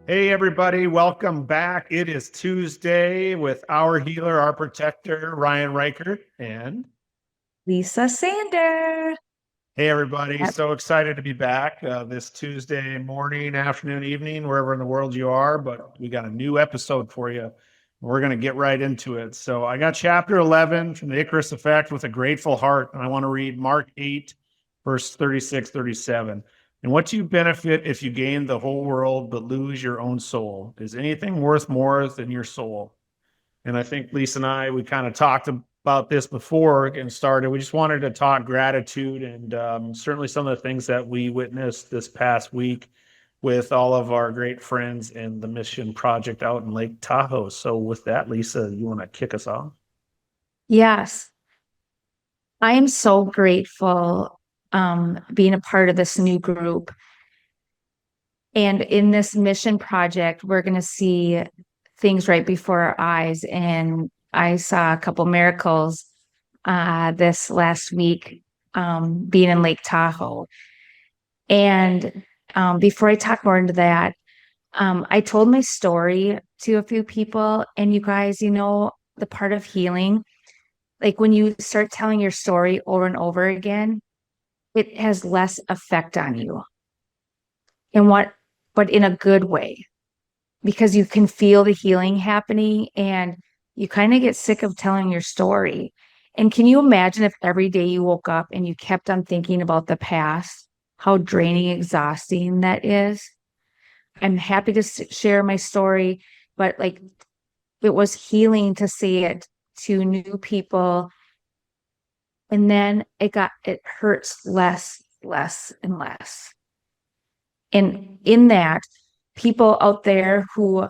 Hey, everybody, welcome back. It is Tuesday with our healer, our protector, Ryan Reichert. And Lisa Sander. hey, everybody, That's so excited to be back this Tuesday morning, afternoon, evening, wherever in the world you are. But we got a new episode for you. We're going to get right into it. So I got chapter 11 from the Icarus Effect with a grateful heart. And I want to read Mark 8, verse 36, 37. And what do you benefit if you gain the whole world but lose your own soul? Is anything worth more than your soul? And I think Lisa and I, we kind of talked about this before getting started. We just wanted to talk gratitude and certainly some of the things that we witnessed this past week with all of our great friends in the mission project out in Lake Tahoe. So with that, Lisa, you want to kick us off? yes. I am so grateful being a part of this new group. And in this mission project, we're going to see things right before our eyes. And I saw a couple miracles this last week being in Lake Tahoe. And before I talk more into that, I told my story to a few people. And you guys, the part of healing, like when you start telling your story over and over again, it has less effect on you. And but in a good way, because you can feel the healing happening and you kind of get sick of telling your story. And can you imagine if every day you woke up and you kept on thinking about the past, how draining, exhausting that is? I'm happy to share my story, but like it was healing to say it to new people. And then it hurts less, less, and less. And in that, people out there who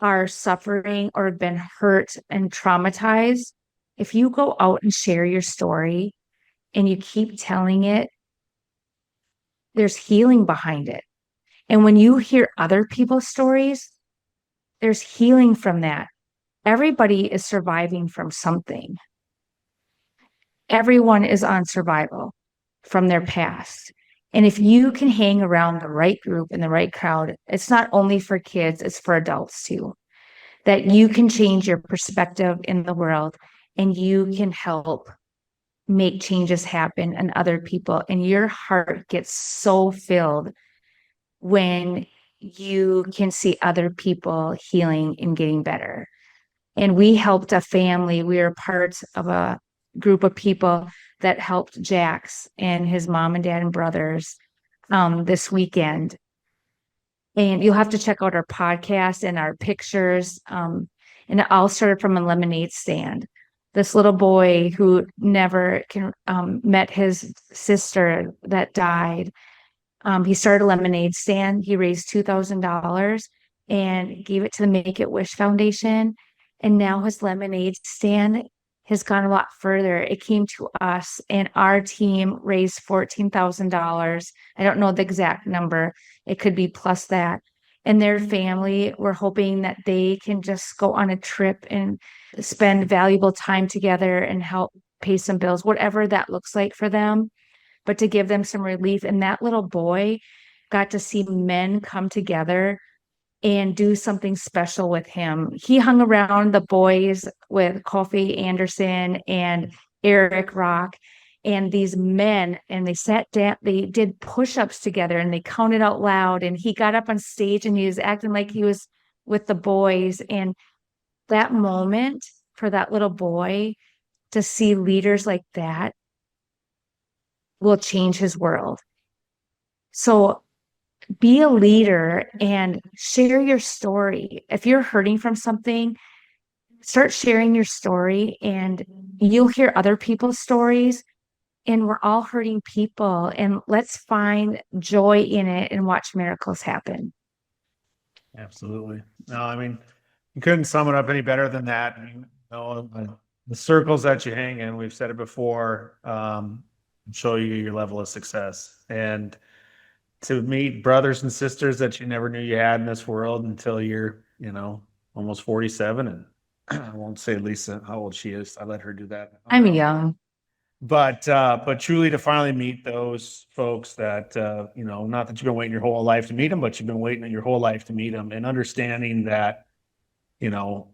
are suffering or have been hurt and traumatized, if you go out and share your story and you keep telling it, there's healing behind it. And when you hear other people's stories, there's healing from that. Everybody is surviving from something. Everyone is on survival from their past. And if you can hang around the right group and the right crowd, it's not only for kids, it's for adults too, that you can change your perspective in the world and you can help make changes happen in other people. And your heart gets so filled when you can see other people healing and getting better. And we helped a family. We were part of a group of people that helped Jax and his mom and dad and brothers this weekend. And you'll have to check out our podcast and our pictures. And it all started from a lemonade stand. This little boy who never met his sister that died. He started a lemonade stand. He raised $2,000 and gave it to the Make-A-Wish Foundation. And now his lemonade stand has gone a lot further. It came to us, and our team raised $14,000. I don't know the exact number. It could be plus that. And their family, we're hoping that they can just go on a trip and spend valuable time together and help pay some bills, whatever that looks like for them, but to give them some relief. And that little boy got to see men come together and do something special with him. He hung around the boys with Kofi Anderson and Eric Rock and these men, and they sat down, they did push-ups together and they counted out loud. And he got up on stage and he was acting like he was with the boys. And that moment for that little boy to see leaders like that will change his world. So be a leader and share your story. If you're hurting from something, start sharing your story and you'll hear other people's stories. And we're all hurting people. And let's find joy in it and watch miracles happen. Absolutely. No, I mean, you couldn't sum it up any better than that. I mean, the circles that you hang in, we've said it before, show you your level of success. And to meet brothers and sisters that you never knew you had in this world until you're, almost 47. And I won't say Lisa how old she is. I let her do that. I'm young. but truly to finally meet those folks that, not that you've been waiting your whole life to meet them, but you've been waiting your whole life to meet them, and understanding that, you know,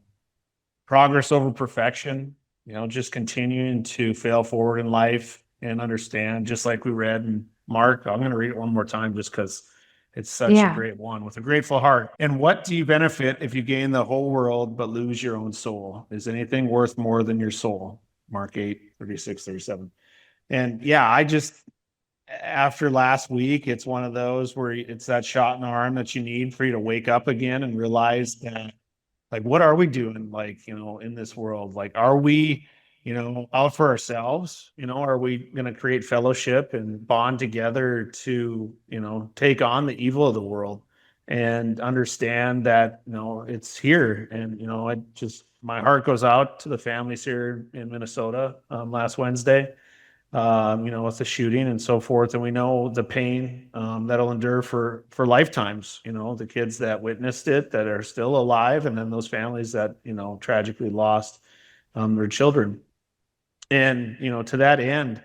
progress over perfection, just continuing to fail forward in life and understand, just like we read in Mark. I'm going to read it one more time just because it's such a Yeah. great one. With a grateful heart. And what do you benefit if you gain the whole world but lose your own soul? Is anything worth more than your soul? Mark 8:36-37. And yeah, after last week, it's one of those where it's that shot in the arm that you need for you to wake up again and realize that, like, what are we doing, like, in this world? Like, are we, out for ourselves? Are we going to create fellowship and bond together to, take on the evil of the world and understand that, it's here? And, my heart goes out to the families here in Minnesota last Wednesday, with the shooting and so forth. And we know the pain that'll endure for lifetimes, the kids that witnessed it that are still alive, and then those families that, tragically lost their children. And, to that end,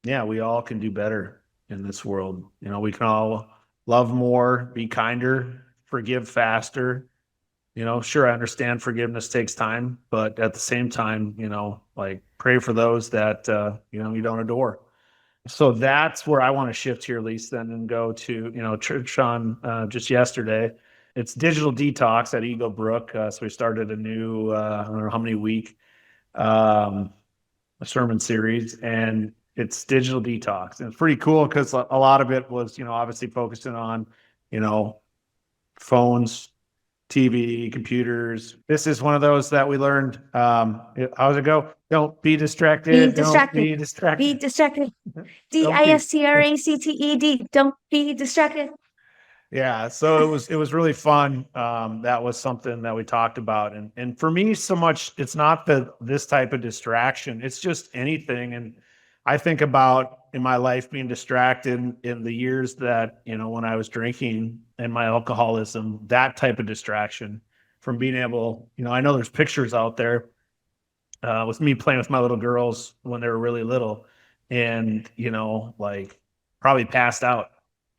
yeah, we all can do better in this world. We can all love more, be kinder, forgive faster. Sure, I understand forgiveness takes time, but at the same time, like, pray for those that, you don't adore. So that's where I want to shift here, Lisa, then, and go to, church on just yesterday. It's digital detox at Eagle Brook. So we started a new, I don't know how many week, a sermon series, and it's digital detox. And it's pretty cool because a lot of it was, obviously focusing on, phones, TV, computers. This is one of those that we learned. How's it go? Don't be distracted. Be Don't distracted. be distracted. Be distracted. Don't be- DISTRACTED. Don't be distracted. Yeah, so it was really fun. That was something that we talked about, and for me, so much it's not this type of distraction. It's just anything. And I think about in my life being distracted in the years that, when I was drinking and my alcoholism, that type of distraction from being able, I know there's pictures out there with me playing with my little girls when they were really little, and, like, probably passed out.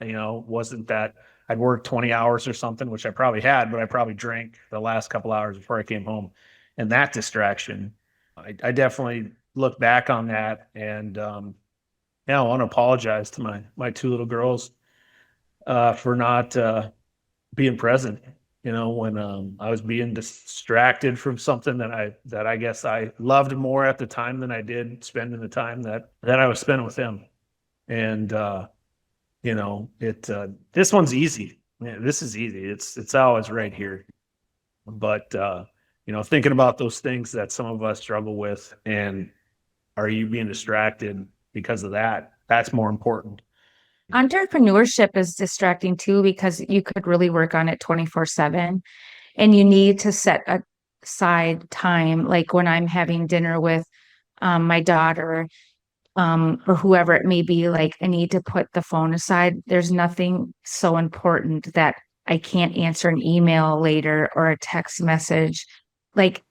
Wasn't that I'd worked 20 hours or something, which I probably had, but I probably drank the last couple hours before I came home. And that distraction, I definitely look back on that. And yeah, I want to apologize to my two little girls for not being present. When I was being distracted from something that I guess I loved more at the time than I did spending the time that I was spending with them. And this one's easy. Yeah, this is easy. It's always right here. But thinking about those things that some of us struggle with, and are you being distracted because of that? That's more important. Entrepreneurship is distracting too because you could really work on it 24/7, and you need to set aside time. Like when I'm having dinner with my daughter, or whoever it may be, like I need to put the phone aside. There's nothing so important that I can't answer an email later or a text message. Like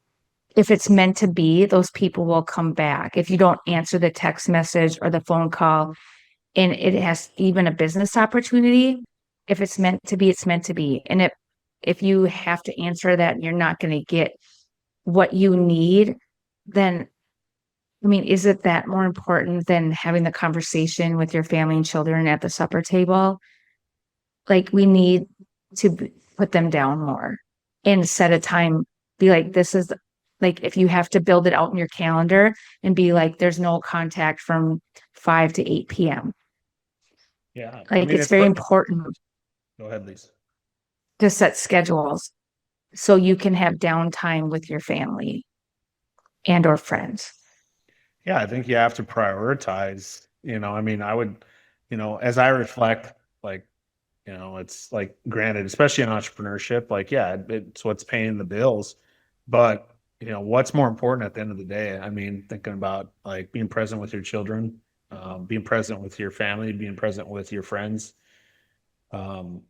if it's meant to be, those people will come back. If you don't answer the text message or the phone call, and it has even a business opportunity, if it's meant to be, it's meant to be. And if you have to answer that and you're not going to get what you need, then I mean, is it that more important than having the conversation with your family and children at the supper table? Like we need to put them down more and set a time. Be like, this is like, if you have to build it out in your calendar and be like, there's no contact from 5 to 8 p.m. Yeah. Like it's very important Go ahead, Lisa. to set schedules so you can have downtime with your family and or friends. Yeah, I think you have to prioritize, I would, as I reflect, like, it's like, granted, especially in entrepreneurship, like, yeah, it's what's paying the bills, but what's more important at the end of the day? I mean, thinking about like being present with your children, being present with your family, being present with your friends,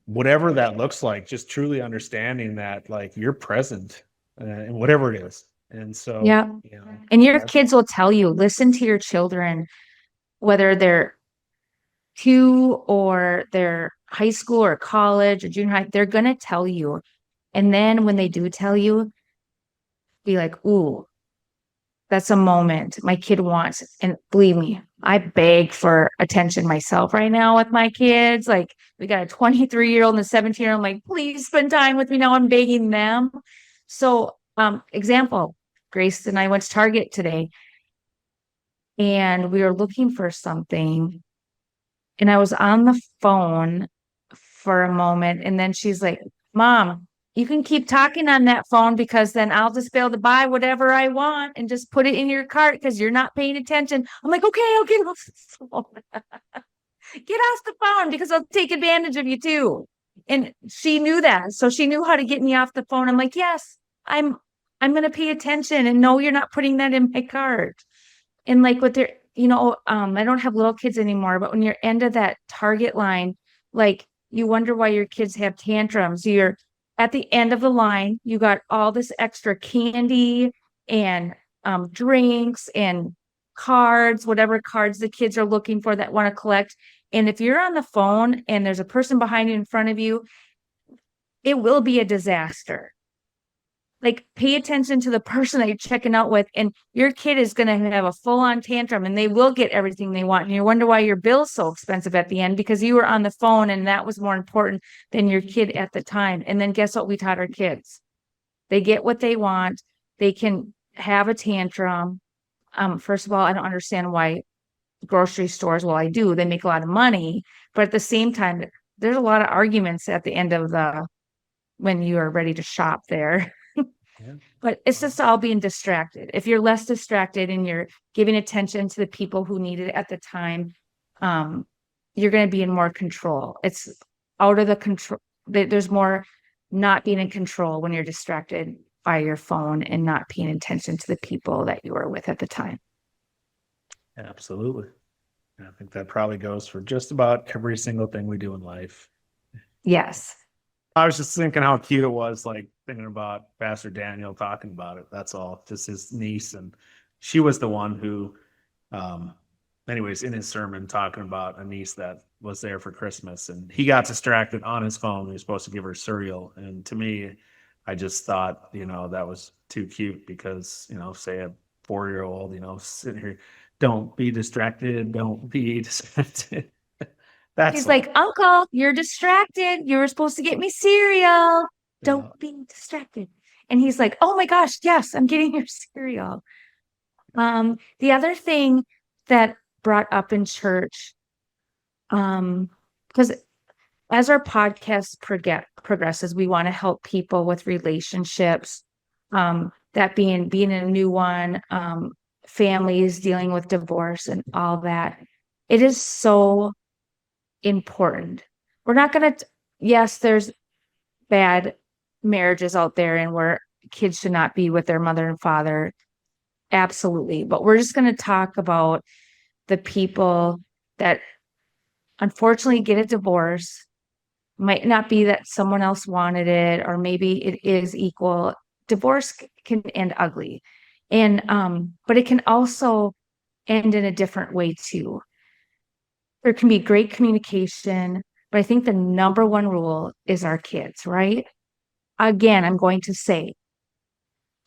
whatever that looks like, just truly understanding that, like, you're present in whatever it is. And so, Yeah. you know, And your that's- kids will tell you, listen to your children, whether they're 2 or they're high school or college or junior high, they're going to tell you. And then when they do tell you, be like, ooh, that's a moment my kid wants. And believe me, I beg for attention myself right now with my kids. Like we got a 23-year-old and a 17-year-old. I'm like, please spend time with me now. I'm begging them. So, example, Grace and I went to Target today and we were looking for something. And I was on the phone for a moment. And then she's like, Mom, you can keep talking on that phone because then I'll just be able to buy whatever I want and just put it in your cart because you're not paying attention. I'm like, okay, I'll get off the phone. Get off the phone because I'll take advantage of you too. And she knew that. So she knew how to get me off the phone. I'm like, yes, I'm going to pay attention and no, you're not putting that in my cart. And like with their, I don't have little kids anymore, but when you're end of that Target line, like you wonder why your kids have tantrums. You're at the end of the line, you got all this extra candy and drinks and cards, whatever cards the kids are looking for that want to collect. And if you're on the phone and there's a person behind you in front of you, it will be a disaster. Like pay attention to the person that you're checking out with, and your kid is going to have a full-on tantrum and they will get everything they want. And you wonder why your bill's so expensive at the end because you were on the phone and that was more important than your kid at the time. And then guess what we taught our kids? They get what they want. They can have a tantrum. First of all, I don't understand why grocery stores, well, I do, they make a lot of money, but at the same time, there's a lot of arguments at the end of when you are ready to shop there. yeah. But it's just all being distracted. If you're less distracted and you're giving attention to the people who need it at the time, you're going to be in more control. It's out of the control. There's more not being in control when you're distracted by your phone and not paying attention to the people that you are with at the time. Absolutely. And I think that probably goes for just about every single thing we do in life. Yes. I was just thinking how cute it was, like thinking about Pastor Daniel talking about it. That's all. Just his niece, and she was the one who, anyways, in his sermon talking about a niece that was there for Christmas, and he got distracted on his phone. He was supposed to give her cereal, and to me, I just thought, that was too cute because, say a 4-year-old, sitting here, don't be distracted, don't be distracted. He's like, Uncle, you're distracted. You were supposed to get me cereal. Don't be distracted. And he's like, oh my gosh, yes, I'm getting your cereal. The other thing that brought up in church, because as our podcast progresses, we want to help people with relationships, that being in a new one, families dealing with divorce and all that. It is so important. We're not going to, yes, there's bad marriages out there and where kids should not be with their mother and father. Absolutely. But we're just going to talk about the people that unfortunately get a divorce. Might not be that someone else wanted it, or maybe it is equal. Divorce can end ugly. And, but it can also end in a different way too. There can be great communication, but I think the number one rule is our kids, right? Again, I'm going to say,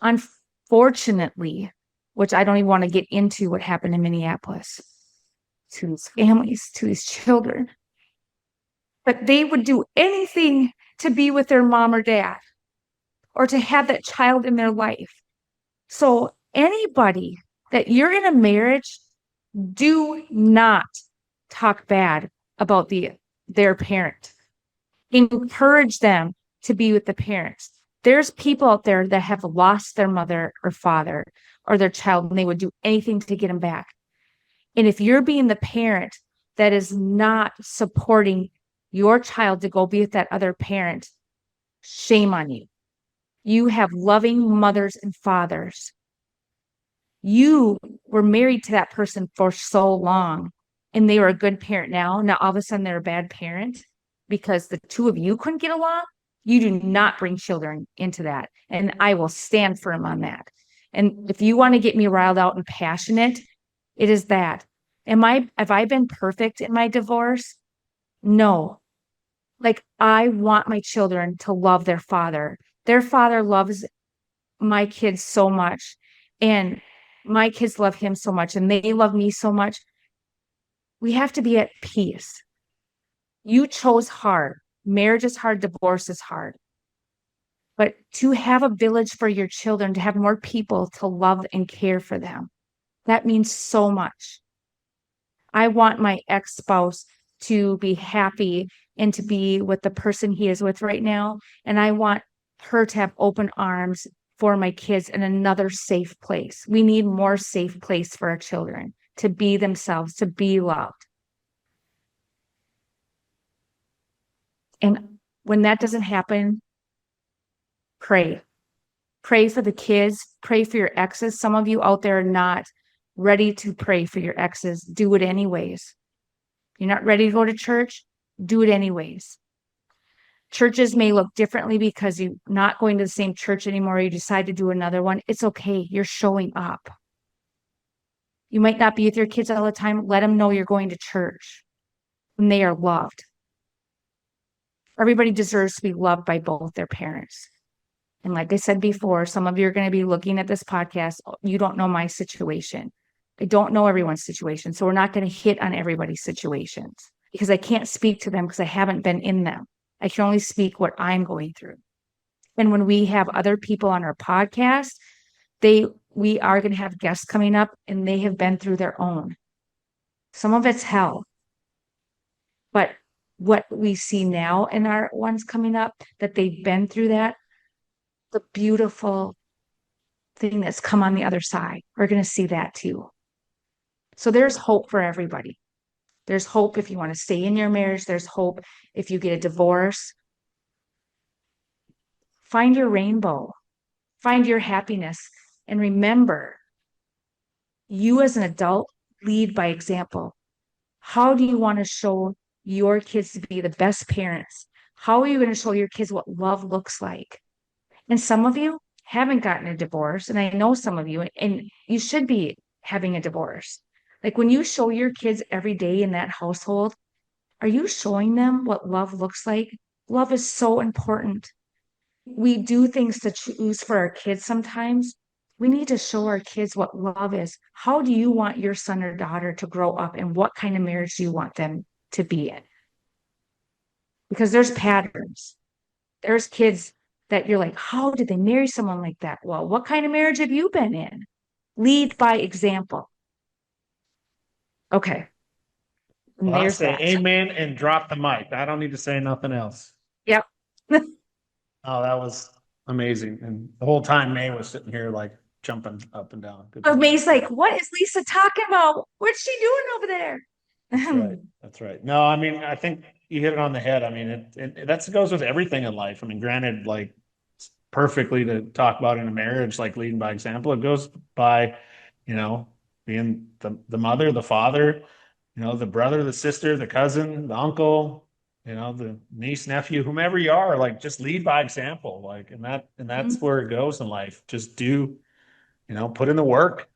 unfortunately, which I don't even want to get into what happened in Minneapolis to these families, to these children, but they would do anything to be with their mom or dad or to have that child in their life. So anybody that you're in a marriage, do not talk bad about their parent. Encourage them to be with the parents. There's people out there that have lost their mother or father or their child, and they would do anything to get them back. And if you're being the parent that is not supporting your child to go be with that other parent, shame on you. You have loving mothers and fathers. You were married to that person for so long and they were a good parent now. Now, all of a sudden, they're a bad parent because the two of you couldn't get along. You do not bring children into that. And I will stand firm on that. And if you want to get me riled out and passionate, it is that. Have I been perfect in my divorce? No. Like, I want my children to love their father. Their father loves my kids so much, and my kids love him so much, and they love me so much. We have to be at peace. You chose hard. Marriage is hard. Divorce is hard. But to have a village for your children, to have more people to love and care for them, that means so much. I want my ex-spouse to be happy and to be with the person he is with right now. And I want her to have open arms for my kids in another safe place. We need more safe place for our children to be themselves, to be loved. And when that doesn't happen, pray. Pray for the kids, pray for your exes. Some of you out there are not ready to pray for your exes. Do it anyways. You're not ready to go to church? Do it anyways. Churches may look differently because you're not going to the same church anymore. You decide to do another one. It's okay. You're showing up. You might not be with your kids all the time. Let them know you're going to church and they are loved. Everybody deserves to be loved by both their parents. And like I said before, some of you are going to be looking at this podcast. You don't know my situation. I don't know everyone's situation. So we're not going to hit on everybody's situations because I can't speak to them because I haven't been in them. I can only speak what I'm going through. And when we have other people on our podcast, we are going to have guests coming up and they have been through their own. Some of it's hell. But what we see now in our ones coming up, that they've been through that, the beautiful thing that's come on the other side, we're going to see that too. So there's hope for everybody. There's hope if you want to stay in your marriage. There's hope if you get a divorce. Find your rainbow. Find your happiness. And remember, you as an adult lead by example. How do you want to show your kids to be the best parents? How are you going to show your kids what love looks like? And some of you haven't gotten a divorce, and I know some of you, and you should be having a divorce. Like when you show your kids every day in that household, are you showing them what love looks like? Love is so important. We do things to choose for our kids sometimes. We need to show our kids what love is. How do you want your son or daughter to grow up, and what kind of marriage do you want them to be in? Because there's patterns. There's kids that you're like, how did they marry someone like that? Well, what kind of marriage have you been in? Lead by example. Okay. And Well, I'll there's say that. amen and drop the mic. I don't need to say nothing else. Yep. Oh, that was amazing. And the whole time May was sitting here like jumping up and down. Good But job. May's like, what is Lisa talking about? What's she doing over there? That's right. That's right. No, I mean, I think you hit it on the head. I mean, that goes with everything in life. I mean, granted, like perfectly to talk about in a marriage, like leading by example, it goes by, you know, being the mother, the father, you know, the brother, the sister, the cousin, the uncle, you know, the niece, nephew, whomever you are, like just lead by example. Like, and that's where it goes in life. Just do, you know, put in the work,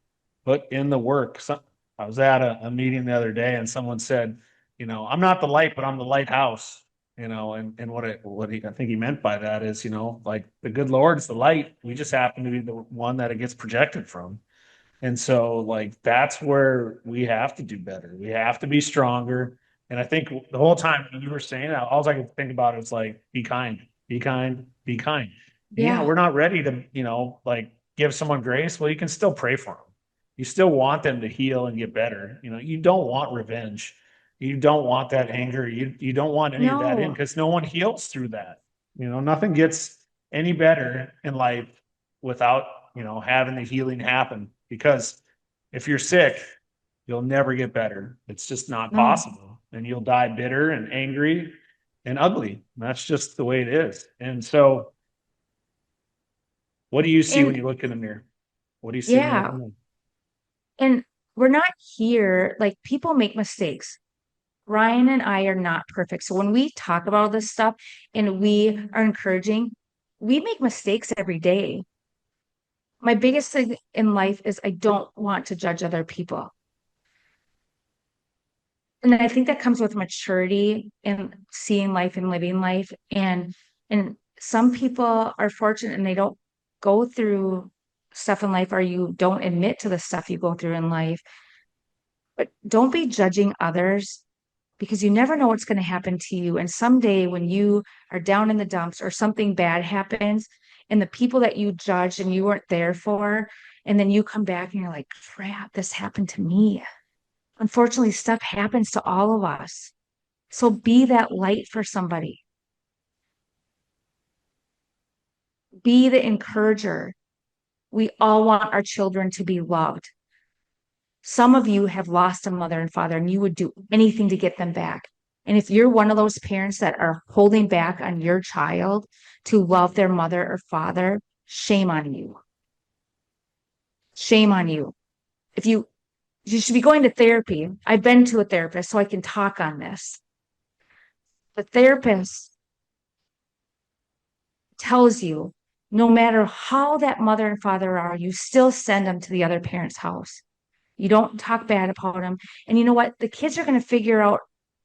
put in the work. So, I was at a meeting the other day and someone said, you know, I'm not the light, but I'm the lighthouse, you know, and I think he meant by that is, you know, like the good Lord's the light. We just happen to be the one that it gets projected from. And so like, that's where we have to do better. We have to be stronger. And I think the whole time you were saying that, all I could think about is like, be kind, be kind, be kind. Yeah, Yeah. we're not ready to, you know, like give someone grace. Well, you can still pray for them. You still want them to heal and get better. You know, you don't want revenge. You don't want that anger. You don't want any of that in No. because no one heals through that. You know, nothing gets any better in life without, you know, having the healing happen. Because if you're sick, you'll never get better. It's just not No. possible. And you'll die bitter and angry and ugly. That's just the way it is. And so, what do you see when And you look in the mirror? What do you see when you look in yeah. the mirror? And we're not here, like people make mistakes. Ryan and I are not perfect. So when we talk about all this stuff and we are encouraging, we make mistakes every day. My biggest thing in life is I don't want to judge other people. And I think that comes with maturity and seeing life and living life. And some people are fortunate and they don't go through stuff in life, or you don't admit to the stuff you go through in life. But don't be judging others, because you never know what's going to happen to you. And someday when you are down in the dumps or something bad happens, and the people that you judged and you weren't there for, and then you come back and you're like, crap, this happened to me. Unfortunately, stuff happens to all of us. So be that light for somebody. Be the encourager. We all want our children to be loved. Some of you have lost a mother and father, and you would do anything to get them back. And if you're one of those parents that are holding back on your child to love their mother or father, shame on you. Shame on you. If you should be going to therapy. I've been to a therapist, so I can talk on this. The therapist tells you no matter how that mother and father are, you still send them to the other parent's house. You don't talk bad about them. And you know what? The kids are going to figure out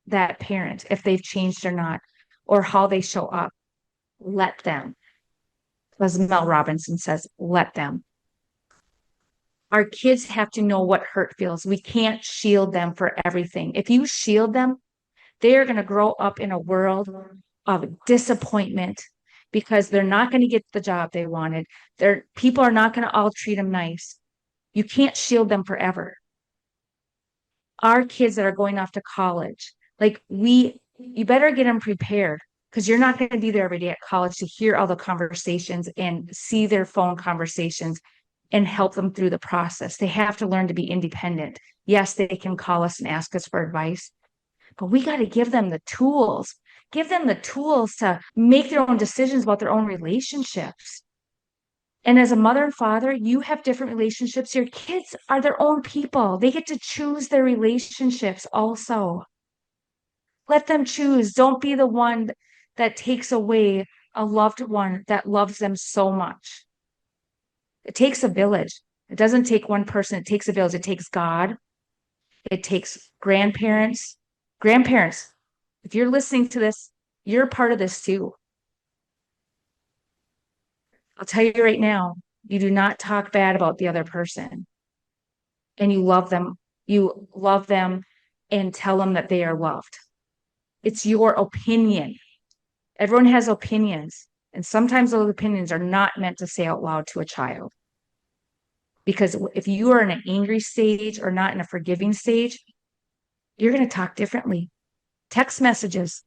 that parent, if they've changed or not, or how they show up. Let them. As Mel Robinson says, let them. Our kids have to know what hurt feels. We can't shield them for everything. If you shield them, they are going to grow up in a world of disappointment, because they're not going to get the job they wanted. People are not going to all treat them nice. You can't shield them forever. Our kids that are going off to college, you better get them prepared, because you're not going to be there every day at college to hear all the conversations and see their phone conversations and help them through the process. They have to learn to be independent. Yes, they can call us and ask us for advice, but we got to give them the tools. Give them the tools to make their own decisions about their own relationships. And as a mother and father, you have different relationships. Your kids are their own people. They get to choose their relationships also. Let them choose. Don't be the one that takes away a loved one that loves them so much. It takes a village. It doesn't take one person. It takes a village. It takes God. It takes grandparents. Grandparents, if you're listening to this, you're a part of this too. I'll tell you right now, you do not talk bad about the other person, and you love them. You love them and tell them that they are loved. It's your opinion. Everyone has opinions, and sometimes those opinions are not meant to say out loud to a child. Because if you are in an angry stage or not in a forgiving stage, you're going to talk differently. Text messages,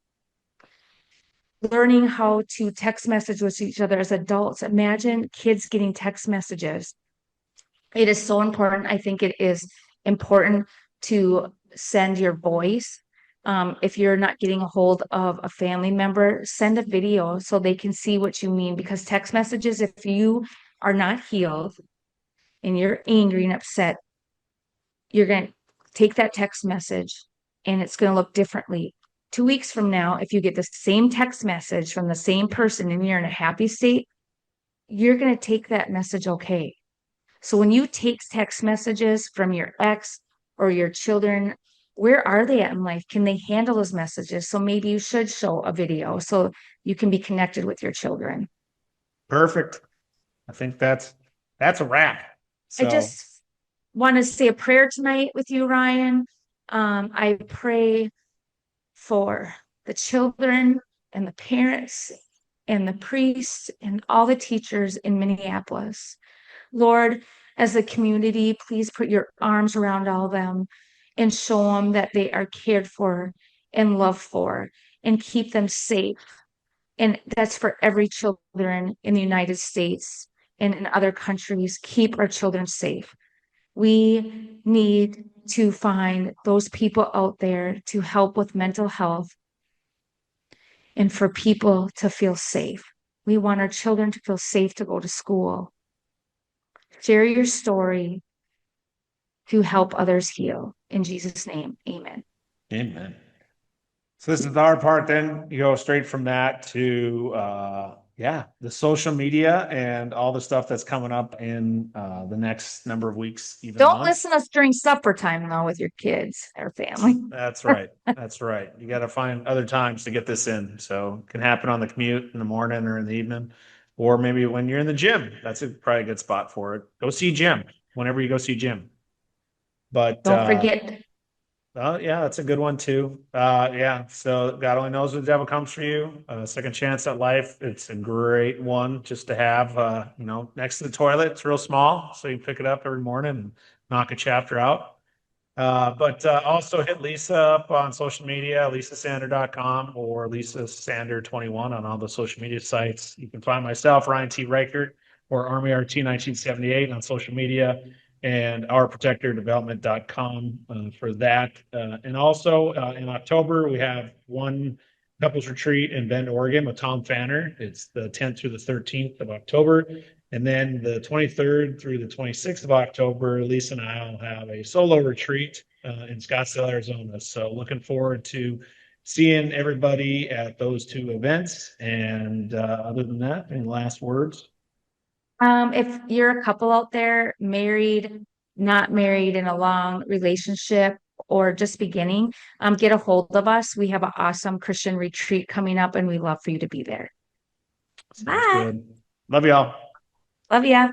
learning how to text message with each other as adults. Imagine kids getting text messages. It is so important. I think it is important to send your voice. If you're not getting a hold of a family member, send a video so they can see what you mean. Because text messages, if you are not healed and you're angry and upset, you're going to take that text message and it's going to look differently. 2 weeks from now, if you get the same text message from the same person and you're in a happy state, you're going to take that message okay. So when you take text messages from your ex or your children, where are they at in life? Can they handle those messages? So maybe you should show a video so you can be connected with your children. Perfect. I think that's a wrap. I just want to say a prayer tonight with you, Ryan. I pray for the children and the parents and the priests and all the teachers in Minneapolis. Lord, as a community, please put your arms around all of them and show them that they are cared for and loved for, and keep them safe. And that's for every children in the United States and in other countries. Keep our children safe. We need to find those people out there to help with mental health and for people to feel safe. We want our children to feel safe to go to school. Share your story to help others heal. In Jesus' name, amen. Amen. So this is the hard part then. You go straight from that to the social media and all the stuff that's coming up in the next number of weeks, even Don't months. listen to us during supper time though with your kids or family. That's right. That's right. You got to find other times to get this in. So it can happen on the commute in the morning or in the evening, or maybe when you're in the gym. That's probably a good spot for it. Go see Jim whenever you go see Jim. But Don't forget. oh yeah, that's a good one too. Yeah. So God only knows when the devil comes for you. Second chance at life. It's a great one just to have, next to the toilet. It's real small, so you pick it up every morning and knock a chapter out. But also hit Lisa up on social media, lisasander.com or Lisa Sander 21 on all the social media sites. You can find myself, Ryan T. Reichert, or Army RT 1978 on social media, and ourprotectordevelopment.com for that. And also in October, we have one couples retreat in Bend, Oregon with Tom Fanner. It's the 10th through the 13th of October. And then the 23rd through the 26th of October, Lisa and I will have a solo retreat in Scottsdale, Arizona. So looking forward to seeing everybody at those two events. And other than that, any last words? If you're a couple out there, married, not married in a long relationship, or just beginning, get a hold of us. We have an awesome Christian retreat coming up, and we love for you to be there. Sounds Bye. good. Love y'all. Love ya.